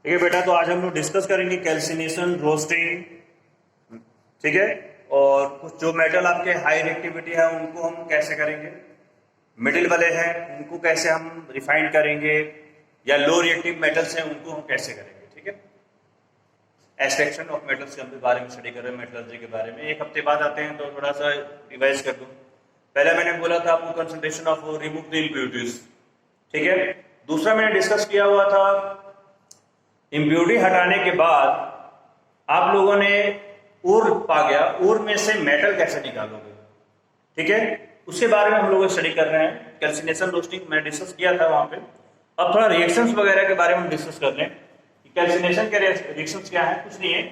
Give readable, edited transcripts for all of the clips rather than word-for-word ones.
ठीक है बेटा, तो आज हम लोग डिस्कस करेंगे कैल्सिनेशन, रोस्टिंग, ठीक है। और कुछ जो मेटल आपके हाई रिएक्टिविटी है उनको हम कैसे करेंगे, मिडिल वाले हैं उनको कैसे हम रिफाइंड करेंगे, या लो रिएक्टिव मेटल्स हैं उनको हम कैसे करेंगे, ठीक है। एक्सट्रैक्शन ऑफ मेटल्स के हम बारे में स्टडी कर रहे हैं, मेटलर्जी के बारे में। एक हफ्ते बाद आते हैं तो थोड़ा सा रिवाइज कर दूं। पहले मैंने बोला था आपको concentration of remove the impurities, ठीक है। दूसरा मैंने डिस्कस किया हुआ था इम्प्योरिटी हटाने के बाद आप लोगों ने ओर पा गया, ओर में से मेटल कैसे निकालोगे, ठीक है। उसके बारे में हम लोग स्टडी कर रहे हैं। कैल्सिनेशन, रोस्टिंग मैंने डिस्कस किया था वहां पे। अब थोड़ा रिएक्शंस वगैरह के बारे में डिस्कस कर लें कि कैल्सिनेशन के रिएक्शंस क्या है। कुछ नहीं है,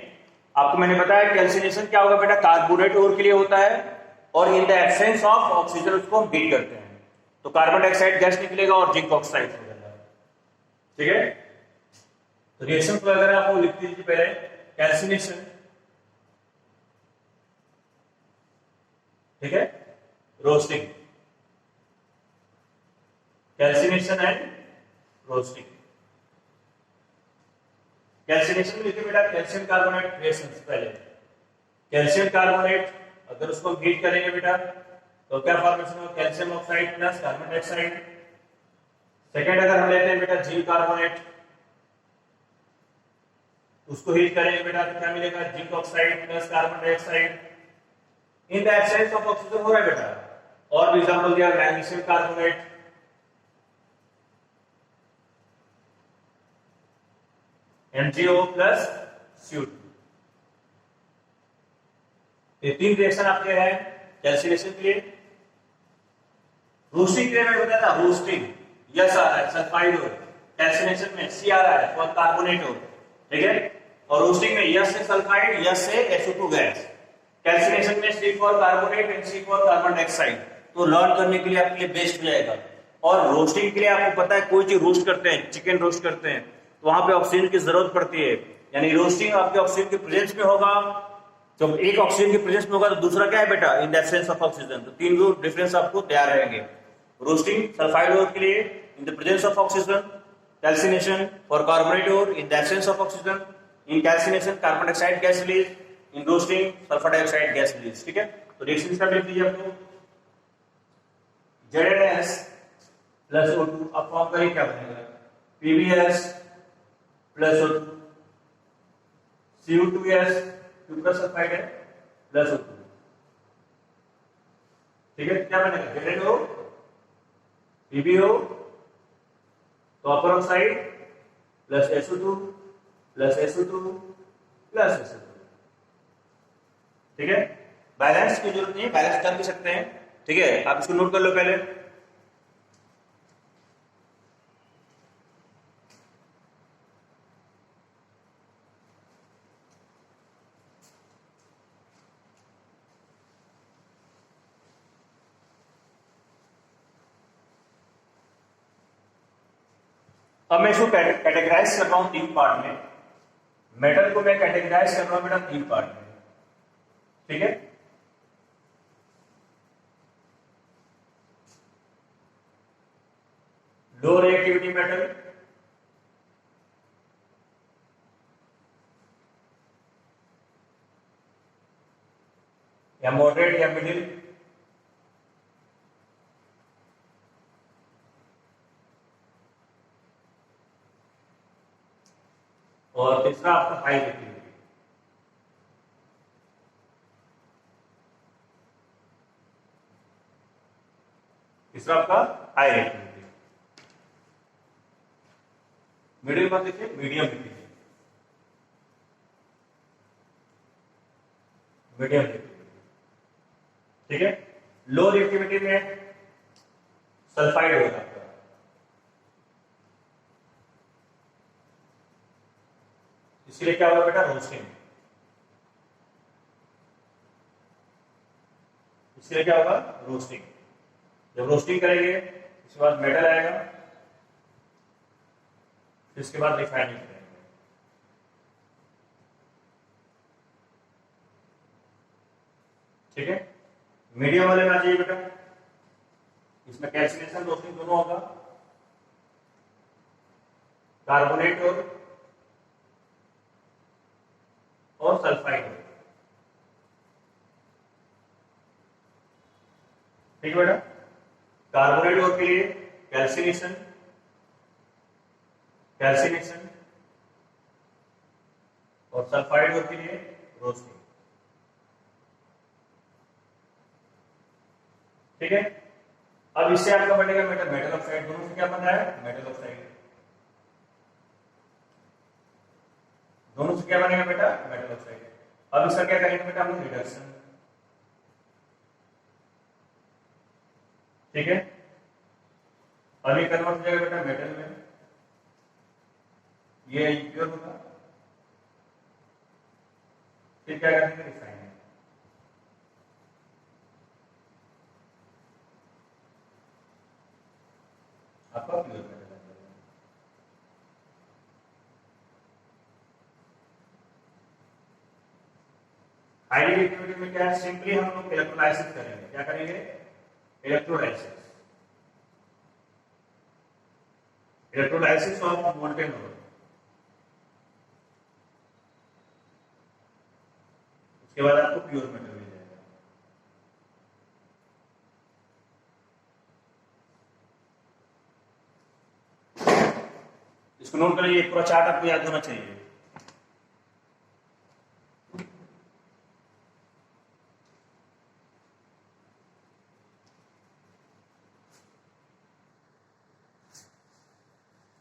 आपको मैंने बताया कैल्सिनेशन क्या होगा बेटा, कार्बोनेट ओर के लिए होता है और इन द एब्सेंस ऑफ ऑक्सीजन उसको हम हीट करते हैं तो कार्बन डाइऑक्साइड गैस निकलेगा और जिंक ऑक्साइड हो जाएगा, ठीक है। तो रिएक्शन वगैरह आपको लिख दीजिए पहले। कैल्सिनेशन, ठीक है, roasting, calcination and roasting. Calcination में लिखिए बेटा कैल्शियम कार्बोनेट रिएक्शंस। पहले कैल्शियम कार्बोनेट अगर उसको हीट करेंगे बेटा तो क्या फॉर्मेशन होगा, calcium oxide plus carbon dioxide. Second अगर हम लेते हैं बेटा जिंक कार्बोनेट, उसको हीट करेंगे बेटा तो क्या मिलेगा, zinc oxide plus carbon dioxide in the absence of oxygen हो रहा है बेटा। और भी एग्जांपल दिया magnesium carbonate, MgO plus CO2। ये तीन रिएक्शन आपके हैं कैल्सिनेशन के लिए। रोस्टिंग के लिए मैं बताया था, रोस्टिंग यस आ रहा है सल्फाइड और, कैल्सिनेशन में C आ रहा है फॉर कार्बोनेट और, ठीक है। और रोस्टिंग में यस से सल्फाइड, यस से SO2 गैस। कैल्सिनेशन में C for carbonate and C for carbon dioxide. तो लर्न करने के लिए आपके लिए बेस्ट हो जाएगा। और रोस्टिंग के लिए आपको पता है कोई चीज रोस्ट करते हैं, चिकन रोस्ट करते हैं तो वहां पे ऑक्सीजन की जरूरत पड़ती है, यानी रोस्टिंग आपके ऑक्सीजन के प्रेजेंस में होगा। जब एक ऑक्सीजन के प्रेजेंस में होगा तो दूसरा क्या है बेटा, इन द एब्सेंस ऑफ ऑक्सीजन। तो तीन जो डिफरेंस आपको तैयार रहेंगे। रोस्टिंग सल्फाइड ओर के लिए in the presence of oxygen, calcination for carbonate ore in the absence of oxygen, in calcination carbon dioxide gas release, in roasting sulphur dioxide gas release, ठीक है। तो रिएक्शन का लिख दीजिए आपको ZnS प्लस O2। अब फॉर्म करिए क्या बनेगा, PbS plus O2, Cu2S super sulphide है प्लस O2, ठीक है। क्या बनेगा, ZnO PbO copper oxide plus SO2 plus SO2 plus SO2, ठीक है। बैलेंस की जरूरत नहीं है, बैलेंस कर भी सकते हैं, ठीक है। आप इसको नोट कर लो पहले। अब मैं इसको कैटेगराइज कर रहा हूं तीन पार्ट में। मेटल को मैं कैटेगराइज कर रहा हूं बेटा तीन पार्ट में, ठीक है। लो रिएक्टिविटी मेटल, या मॉडरेट या मिडिल, और तीसरा आपका हाई रिएक्टिविटी। तीसरा आपका हाई रिएक्टिविटी। मिडिल पर देखिए, मीडियम लिखिए, मीडियम रिएक्टिविटी, ठीक है। लो रिएक्टिविटी में सल्फाइड होगा आपका, इसलिए क्या होगा बेटा, रोस्टिंग। इसलिए क्या होगा, रोस्टिंग। जब रोस्टिंग करेंगे उसके बाद मेटल आएगा, इसके बाद रिफाइनिंग करेंगे, ठीक है। मीडियम वाले में आ जाइए बेटा, इसमें कैल्सिनेशन रोस्टिंग दोनों होगा, कार्बोनेट और और सल्फाइड। ठीक है बेटा। कार्बोनेट और के लिए कैल्सिनेशन, कैल्सिनेशन, और सल्फाइड और के लिए रोस्टिंग। ठीक है। अब इससे आपका बनेगा मेटल, मेटल ऑक्साइड। दोनों से क्या बन रहा है? Metal oxide. दोनों से क्या बनेगा बेटा? Metal oxide. अब इसका क्या करेंगे बेटा? हम रिडक्शन। ठीक है। अब ये कन्वर्ट हो जाएगा बेटा मेटल में, ये इम्प्योर होगा। फिर क्या करेंगे? रिफाइन। आपका प्योर मेटल। हाई रिएक्टिविटी में क्या है? सिंपली हम लोग इलेक्ट्रोलाइसिस करेंगे। क्या करेंगे? इलेक्ट्रोलाइसिस। इलेक्ट्रोलाइसिस ऑफ मोल्टेन ओर। उसके बाद आपको प्योर मेटल मिल जाएगा। इसको नोट करिए, पूरा चार्ट आपको याद होना चाहिए।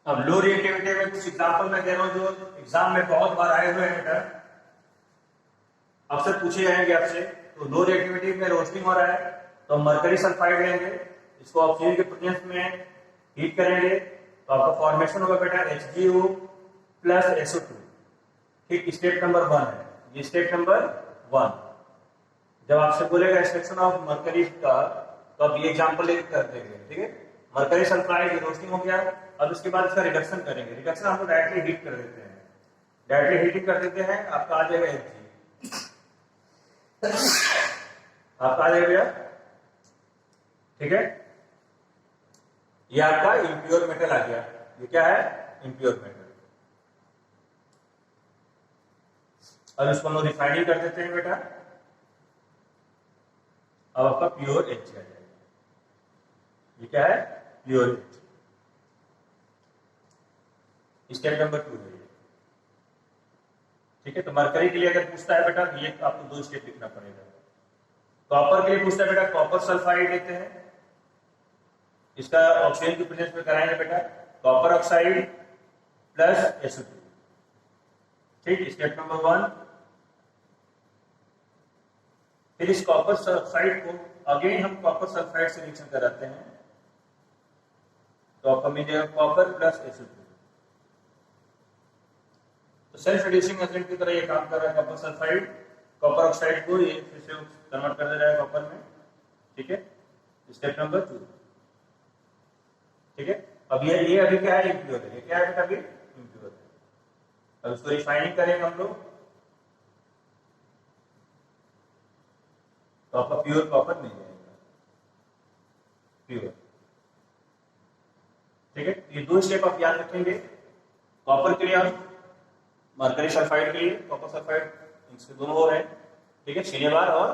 अब लो रिएक्टिविटी में कुछ एग्जांपल मैं दे रहा हूं जो एग्जाम में बहुत बार आए हुए हैं, अक्सर पूछे जाएंगे आपसे। तो लो रिएक्टिविटी में रोस्टिंग हो रहा है तो मरकरी सल्फाइड लेंगे, इसको ऑक्सीजन के प्रेजेंस में हीट करेंगे तो आपका फॉर्मेशन होगा बेटा HgO प्लस SO2। ठीक, स्टेप नंबर 1 है ये, स्टेप नंबर 1। जब आपसे बोलेगा एक्सट्रैक्शन ऑफ मरकरी का तो आप ये एग्जांपल लेकर कर देंगे। ठीक है, मरकरी सल्फाइड रोस्टिंग हो गया। अब इसके बाद इसका रिडक्शन करेंगे। रिडक्शन हम लोग डायरेक्टली हीट कर देते हैं, डायरेक्टली हीटिंग कर देते हैं। आपका आ जाएगा Hg, आपका आ जाएगा भैया। ठीक है, ये आपका इम्प्योर मेटल आ गया। ये क्या है? Impure metal. अब इसको हम लोग रिफाइनिंग कर देते हैं बेटा। अब आपका प्योर Hg आ जाएगा। ये क्या है? Pure Hg। स्टेप नंबर 2 है ये। ठीक है, तो मरकरी के लिए अगर पूछता है बेटा ये आपको 2 स्टेप लिखना पड़ेगा। कॉपर के लिए पूछता है बेटा, कॉपर सल्फाइड लेते हैं, इसका ऑक्सीजन की प्रेजेंस में कराएंगे बेटा, कॉपर ऑक्साइड प्लस SO2। ठीक, स्टेप नंबर 1। फिर इस कॉपर सल्फाइड को अगेन हम कॉपर सल्फाइड से रिएक्शन कराते हैं तो आपका मिल जाएगा कॉपर प्लस SO2। तो सेल्फ रिड्यूसिंग एजेंट की तरह ये काम कर रहा है कॉपर सल्फाइड। कॉपर ऑक्साइड को ये फिर से कन्वर्ट कर दे रहा है कॉपर में। ठीक है, स्टेप नंबर 2। ठीक है, अब ये अभी क्या है? इम्प्योर है। ये क्या है बेटा? अभी इम्प्योर है। अब इसको रिफाइनिंग करेंगे हम लोग तो आपका प्योर कॉपर मिल जाएगा, प्योर। ठीक है, ये 2 स्टेप आप याद रखेंगे। कॉपर के लिए आप मरकरी सल्फाइड के लिए कॉपर सल्फाइड, इसके दोनों हो रहे हैं। ठीक है, सिनेबार और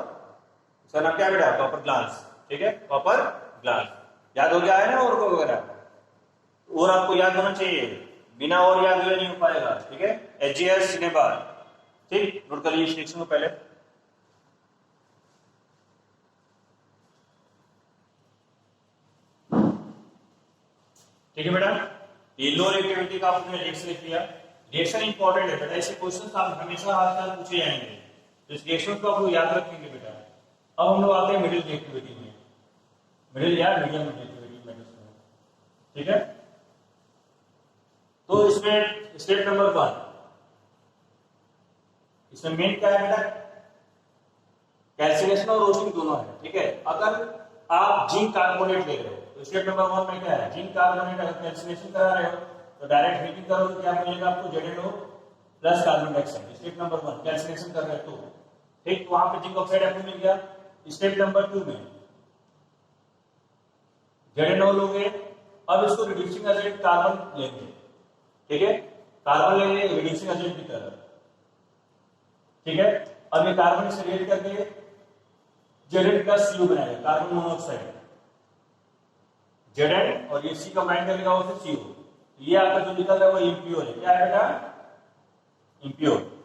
इसका नाम क्या है बेटा? Copper glass. ठीक है, कॉपर ग्लास याद हो गया है ना? और को वगैरह और आपको याद होना चाहिए, बिना और याद हुए नहीं हो पाएगा। ठीक है, HgS सिनेबार। ठीक, नोट कर लीजिए सेक्शन को पहले। ठीक है बेटा, ये लो रिएक्टिविटी का आपने रिएक्शन लिख लिया। रिएक्शन इंपॉर्टेंट है बेटा, ऐसे क्वेश्चन आप हमेशा आजकल पूछे जाएंगे तो इस रिएक्शन को आप लोग याद रखेंगे बेटा। अब हम लोग आते हैं मिडिल रिएक्टिविटी में, मिडिल या मीडियम रिएक्टिविटी में। ठीक है, तो इसमें स्टेप नंबर 1, इसमें मेन क्या है बेटा? कैल्सिनेशन और रोस्टिंग दोनों है। ठीक है, अगर आप जिंक कार्बोनेट ले रहे हो तो स्टेप नंबर 1 में क्या है? जिंक कार्बोनेट अगर कैल्सिनेशन करा रहे हो तो डायरेक्ट हीटिंग करो तो क्या मिलेगा आपको? ZnO plus carbon dioxide. Step number 1 calcination कर रहे हो तो ठीक, तो वहां पे जिंक ऑक्साइड आपको मिल गया। स्टेप नंबर 2 में ZnO लोगे, अब इसको रिड्यूसिंग एजेंट कार्बन लेंगे। ठीक है, कार्बन लेंगे रिड्यूसिंग एजेंट की तरह। ठीक है। अब ये कार्बन से रिएक्ट करके Zn प्लस Cu बनाएगा, कार्बन मोनोऑक्साइड। Zn और ये C कंबाइन कर लेगा उससे CO। ये आपका जो निकल रहा है वो इम्प्योर है। क्या है बेटा? इम्प्योर।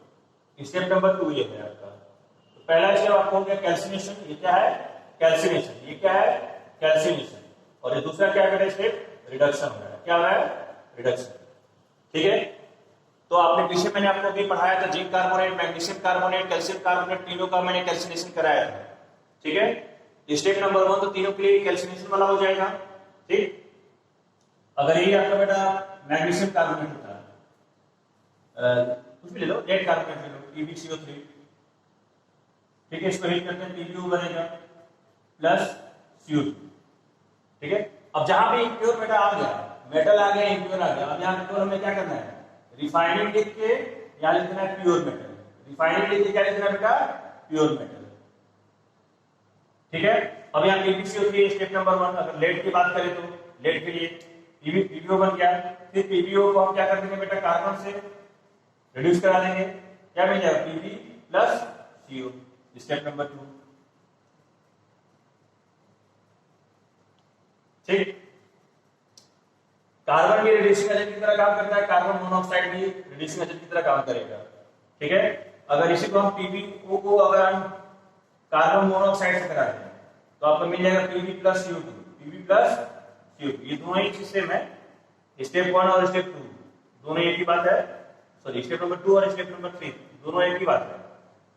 स्टेप नंबर 2 ये है आपका। तो पहला स्टेप आपको हो गया कैल्सिनेशन। ये क्या है? कैल्सिनेशन। ये क्या है? कैल्सिनेशन। और ये दूसरा क्या है बेटा? स्टेप रिडक्शन हो रहा है। क्या हो रहा है? रिडक्शन। ठीक है। तो आपने पीछे मैंने आपको अभी पढ़ाया था zinc carbonate, magnesium carbonate, calcium carbonate, तीनों का मैंने कैल्सिनेशन कराया था। ठीक है। स्टेप नंबर 1 तो तीनों के लिए कैल्सिनेशन वाला हो जाएगा। ठीक। अगर यही आपका बेटा मैग्नीशियम कार्बोनेट होता है, कुछ भी ले लो, लेड कार्बोनेट ले लो, PbCO3। ठीक है। इसको हीट करते हैं, PbO बनेगा प्लस CO2। ठीक है। अब जहां पे इम्प्योर बेटा आ गया, मेटल आ गया, इम्प्योर आ गया, अब यहां पर हमें क्या करना है? रिफाइनिंग लिख के यहां लिखना है प्योर मेटल। रिफाइनिंग लिख के क्या लिखना है बेटा? Pure metal. ठीक है। अब यहाँ PbCO3 स्टेप नंबर 1। अगर लेड की बात करें तो लेड के लिए PbO बन गया। फिर PbO को हम क्या कर देंगे बेटा? कार्बन से रिड्यूस करा देंगे। क्या मिल जाएगा? Pb plus CO। Step number 2। ठीक। कार्बन भी रिड्यूसिंग एजेंट की तरह काम करता है, कार्बन मोनोऑक्साइड भी रिड्यूसिंग एजेंट की तरह काम करेगा। ठीक है। अगर इसी को हम PbO को अगर हम कार्बन मोनोऑक्साइड से करा दें तो आपको मिल जाएगा Pb plus CO2। Pb plus CO2 ये दोनों एक चीज सेम है। स्टेप 1 और स्टेप 2 दोनों एक ही बात है। सॉरी, स्टेप नंबर 2 और स्टेप नंबर 3 दोनों एक ही बात है।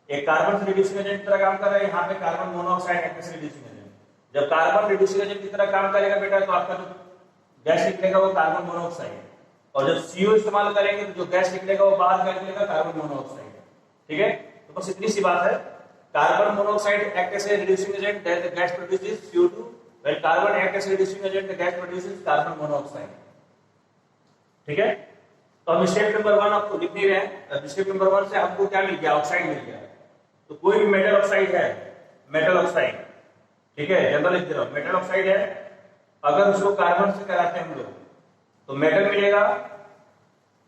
एक कार्बन से रिड्यूसिंग एजेंट की तरह काम कर रहा है, यहाँ पे कार्बन मोनोऑक्साइड एक्ट से रिड्यूसिंग एजेंट। जब कार्बन रिड्यूसिंग एजेंट की तरह काम करेगा बेटा तो आपका जो गैस निकलेगा वो कार्बन मोनोऑक्साइड। और जब CO इस्तेमाल करेंगे तो जो गैस निकलेगा वो बाहर क्या निकलेगा? Carbon monoxide. ठीक है। तो बस इतनी सी बात है। Carbon monoxide act as a reducing agent, then the gas produces CO2. When carbon act as a reducing agent, the gas produces carbon monoxide. ठीक है। तो हम स्टेप नंबर 1 आपको लिख नहीं रहे हैं। स्टेप नंबर 1 से आपको क्या मिल गया? ऑक्साइड मिल गया। तो कोई भी मेटल ऑक्साइड है, मेटल ऑक्साइड, ठीक है, जनरल लिख दे रहा हूं, मेटल ऑक्साइड है, अगर उसको कार्बन से कराते हैं हम लोग तो मेटल मिलेगा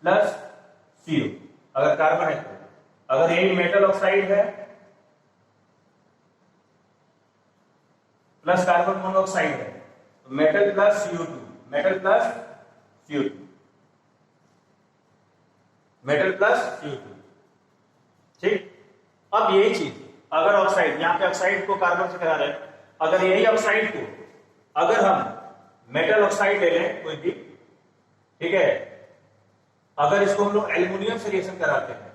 प्लस CO। अगर कार्बन है तो, अगर यही मेटल ऑक्साइड है प्लस कार्बन मोनोऑक्साइड है तो metal plus CO2, metal plus CO2, metal plus CO2। ठीक। अब यही चीज अगर ऑक्साइड, यहां पे ऑक्साइड को कार्बन से करा रहे हैं, अगर यही ऑक्साइड को अगर हम मेटल ऑक्साइड ले लें कोई भी, ठीक है, अगर इसको हम लोग एल्युमिनियम से रिएक्शन कराते हैं,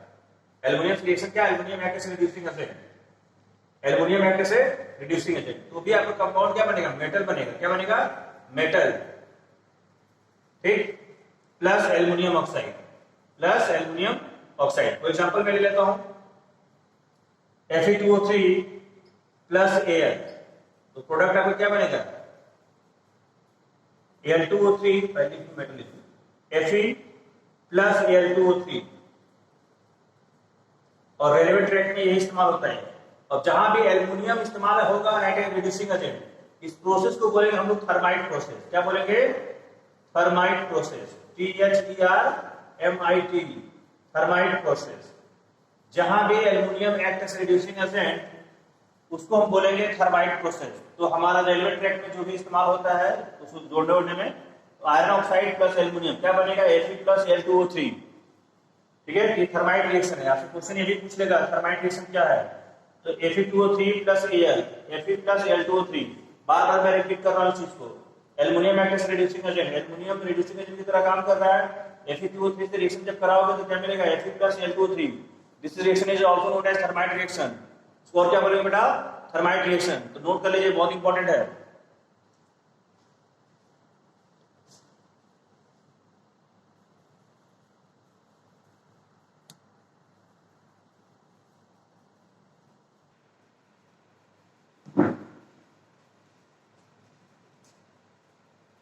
एल्युमिनियम से रिएक्शन क्या? Aluminium act as reducing agent, aluminium act as reducing agent, तो भी आपका कंपाउंड क्या बनेगा? मेटल बनेगा। क्या बनेगा? मेटल। ठीक। Plus aluminium oxide, plus aluminium oxide. For example मैं ले लेता हूं Fe2O3 प्लस Al, तो प्रोडक्ट आपका क्या बनेगा? Al2O3, पहले मेटल लिखो, Fe प्लस Al2O3। और रेलेवेंट रेट में यही इस्तेमाल होता है। अब जहां भी एल्युमिनियम इस्तेमाल होगा एट ए रिड्यूसिंग एजेंट, इस प्रोसेस को बोलेंगे हम लोग थर्माइट प्रोसेस। क्या बोलेंगे? Thermite process. THERMIT, thermite process. जहां भी aluminium act as reducing agent उसको हम बोलेंगे थर्माइट प्रोसेस। तो हमारा रेलवे ट्रैक में जो भी इस्तेमाल होता है उसको जोड़ने में, तो आयरन ऑक्साइड प्लस एल्युमिनियम क्या बनेगा? Fe plus Al2O3। ठीक है। ये थर्माइट रिएक्शन है। आपसे क्वेश्चन ये भी पूछ लेगा थर्माइट रिएक्शन क्या है, तो Fe2O3 plus Al, Fe plus Al2O3। बार बार मैं रिपीट कर रहा हूं इस चीज को। Aluminium act as reducing agent, aluminium reducing agent की तरह काम कर रहा है। Fe2O3 से रिएक्शन जब कराओगे तो क्या मिलेगा? Fe plus Al2O3। This reaction is also known as thermite reaction. इसको और क्या बोलेंगे बेटा? Thermite reaction. तो नोट कर लीजिए, बहुत इंपॉर्टेंट है।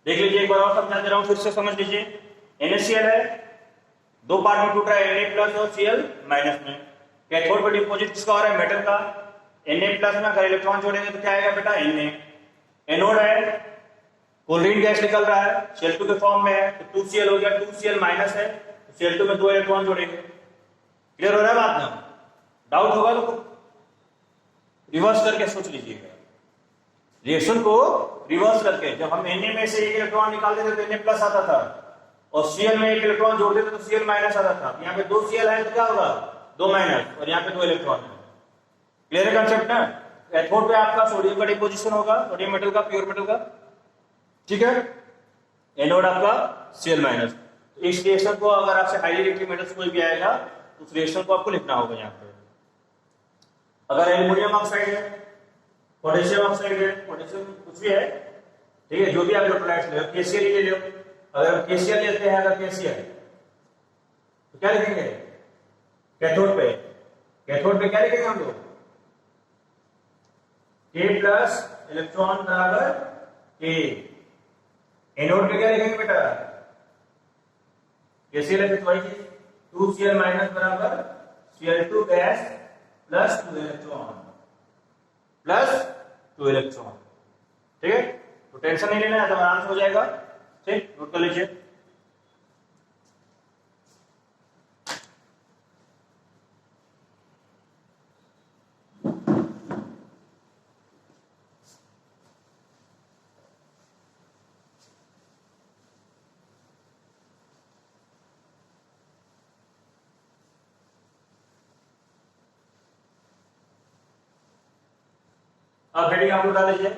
देख लीजिए एक बार और समझा दे रहा हूं, फिर से समझ लीजिए। NaCl है, दो पार्ट में टूट रहा है, Na प्लस और Cl माइनस में। कैथोड पर डिपोजिट किसका हो रहा है? मेटल का। Na प्लस में अगर इलेक्ट्रॉन जोड़ेंगे तो क्या आएगा बेटा? Na। एनोड है, क्लोरीन गैस निकल रहा है, Cl2 के फॉर्म में है, तो 2Cl हो गया, 2Cl माइनस है, तो Cl2 में 2 इलेक्ट्रॉन जोड़ेंगे। क्लियर हो रहा है बात ना? डाउट होगा तो रिवर्स करके सोच लीजिएगा। रिएक्शन को रिवर्स करके, जब हम Na में से एक इलेक्ट्रॉन निकालते थे तो Na प्लस आता था, और Cl में एक इलेक्ट्रॉन जोड़ देते तो Cl माइनस आता था। यहाँ पे 2 Cl है तो क्या होगा, 2 माइनस, और यहाँ पे 2 इलेक्ट्रॉन है। क्लियर है कंसेप्ट ना? कैथोड पे आपका सोडियम का डिपोजिशन होगा, सोडियम मेटल का, प्योर मेटल का, ठीक है। एनोड आपका Cl माइनस। तो इस रिएक्शन को अगर आपसे हाईली रिएक्टिव मेटल से कोई भी आएगा तो उस रिएक्शन को आपको लिखना होगा यहाँ पे। अगर एल्युमिनियम ऑक्साइड है, पोटेशियम ऑक्साइड है, पोटेशियम कुछ भी है, ठीक है, जो भी आप इलेक्ट्रोलाइट्स ले लो, KCl ले लो। अगर हम KCl लेते हैं, अगर KCl तो क्या लिखेंगे कैथोड पे? कैथोड पे क्या लिखेंगे हम लोग? K प्लस इलेक्ट्रॉन बराबर K। एनोड पे क्या लिखेंगे बेटा? KCl है तो वही 2Cl माइनस बराबर Cl2 gas plus 2 electron, plus 2 electron, ठीक है। तो टेंशन नहीं लेना है, तो आराम से हो जाएगा, ठीक, नोट कर लीजिए। अब हेडिंग आप लोग डाल लीजिए,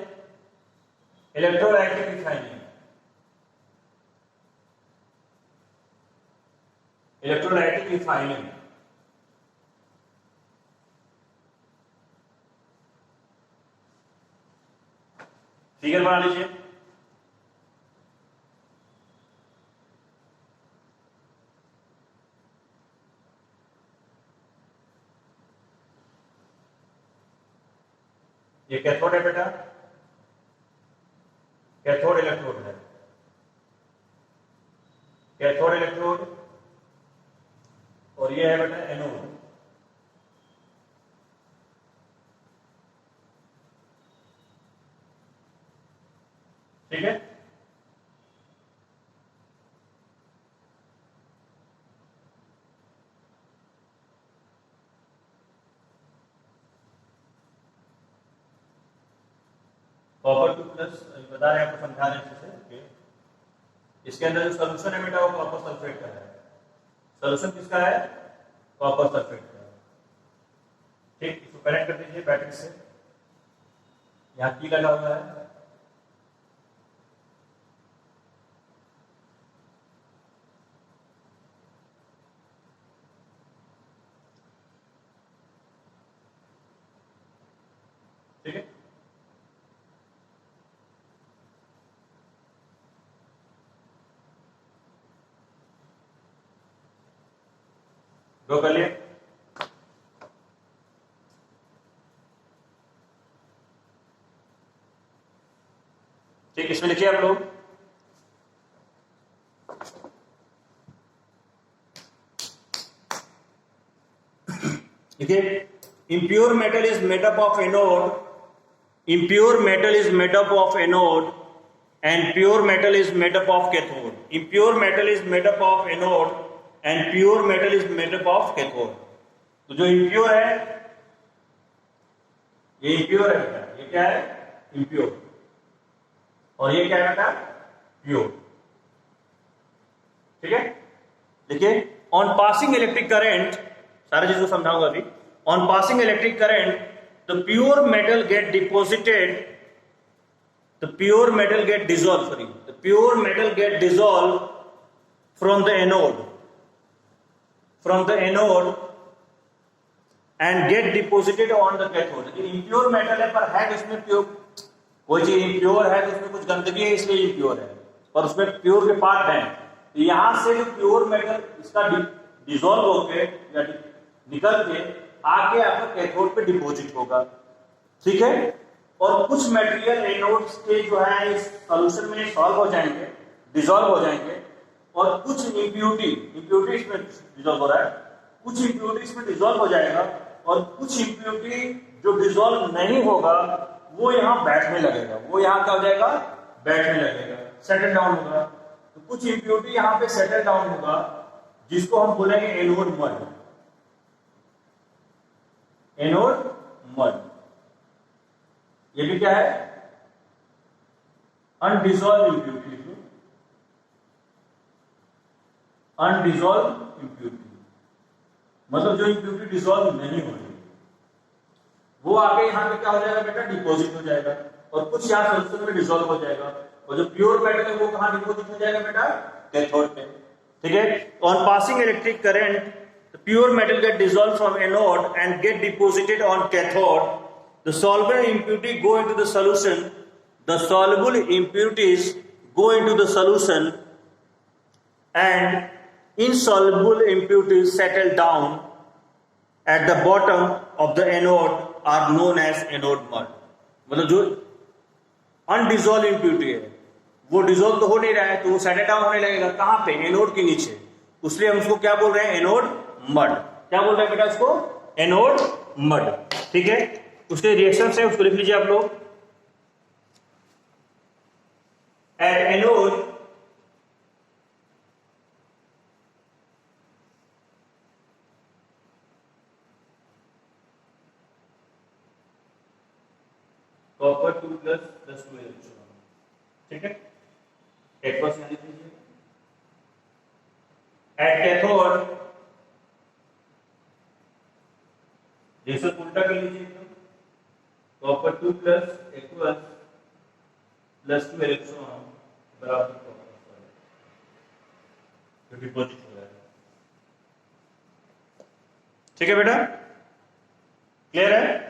electrolytic refining. Electrolytic refining, figure बना लीजिए। ये कैथोड है बेटा, कैथोड इलेक्ट्रोड है, कैथोड इलेक्ट्रोड, और ये है बेटा एनोड। ठीक है, कॉपर 2 प्लस बता रहे हैं आपको, समझा रहे हैं अच्छे से। इसके अंदर जो सोल्यूशन है बेटा वो कॉपर सल्फेट का है। सोल्यूशन किसका है? कॉपर सल्फेट का है। ठीक, इसको कनेक्ट कर दीजिए बैटरी से। यहाँ की लगा हुआ है, ठीक है। दो कर लिए। ठीक, इसमें लिखिए आप लोग, देखिए, impure metal is made up of anode, impure metal is made up of anode and pure metal is made up of cathode. Impure metal is made up of anode and pure metal is made up of cathode. तो जो impure है, ये impure है बेटा, ये क्या है? impure, और ये क्या है बेटा? pure। ठीक है, देखिए, on passing electric current, सारे चीज को समझाऊंगा अभी। On passing electric current, the pure metal get deposited, the pure metal get dissolved, sorry, the pure metal get dissolved from the anode, and get deposited on the cathode। लेकिन impure metal है पर है उसमें pure, कोई चीज impure है तो उसमें कुछ गंदगी है इसलिए impure है, पर उसमें pure के पार्ट हैं। तो यहां से जो pure metal इसका डिसॉल्व होके या निकल के आके आपका कैथोड पे डिपॉजिट होगा, ठीक है। और कुछ मटेरियल एनोड्स के जो है इस सॉल्यूशन में सॉल्व हो जाएंगे, डिसॉल्व हो जाएंगे, और कुछ इम्प्यूरिटी इसमें डिसॉल्व हो रहा है, कुछ इम्प्यूरिटी इसमें डिसॉल्व हो जाएगा, और कुछ इम्प्यूरिटी जो डिसॉल्व नहीं होगा वो यहाँ बैठने लगेगा, वो यहाँ क्या हो जाएगा? बैठने लगेगा, सेटल डाउन होगा। तो कुछ इम्प्यूरिटी यहाँ पे सेटल डाउन होगा, जिसको हम बोलेंगे एनोड 1। Anode mud. ये भी क्या है, अनडिजॉल्व इम्प्यूरिटी लिखो, अनडिजॉल्व इम्प्यूरिटी मतलब जो इम्प्यूरिटी डिसॉल्व नहीं हो रही वो आके यहाँ पे क्या हो जाएगा बेटा, डिपॉजिट हो जाएगा और कुछ यहाँ सोल्यूशन में डिसॉल्व हो जाएगा, और जो प्योर मेटल है वो कहाँ डिपॉजिट हो जाएगा बेटा, कैथोड पे। ठीक है, on passing electric current the pure metal get dissolved from anode and get deposited on cathode. The solvent impurity go into the solution. The soluble impurities go into the solution and insoluble impurities settle down at the bottom of the anode are known as anode mud. मतलब जो undissolved impurity है वो dissolve तो हो नहीं रहा है तो वो सेटल डाउन होने लगेगा कहां पे, एनोड के नीचे, इसलिए हम उसको क्या बोल रहे हैं, एनोड मड। क्या बोल रहे हैं बेटा इसको, एनोड मड। ठीक है, उसके रिएक्शन है उसको लिख लीजिए आप लोग। At anode copper 2 plus +2 electron. ठीक है, एक बार लिख लीजिए। एट कैथोड जैसे उल्टा कर लीजिए, कॉपर 2 प्लस एक्वस +2 इलेक्ट्रॉन बराबर कॉपर जो डिपॉजिट हो रहा है। ठीक है बेटा, क्लियर है।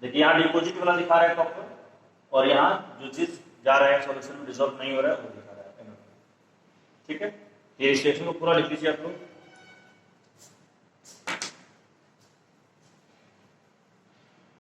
देखिए यहाँ डिपॉजिट वाला दिखा रहा है कॉपर, और यहाँ जो चीज जा रहा है सॉल्यूशन में डिसॉल्व नहीं हो रहा है वो दिखा रहा है। ठीक है, ये स्टेशन को पूरा लिख लीजिए आप लोग।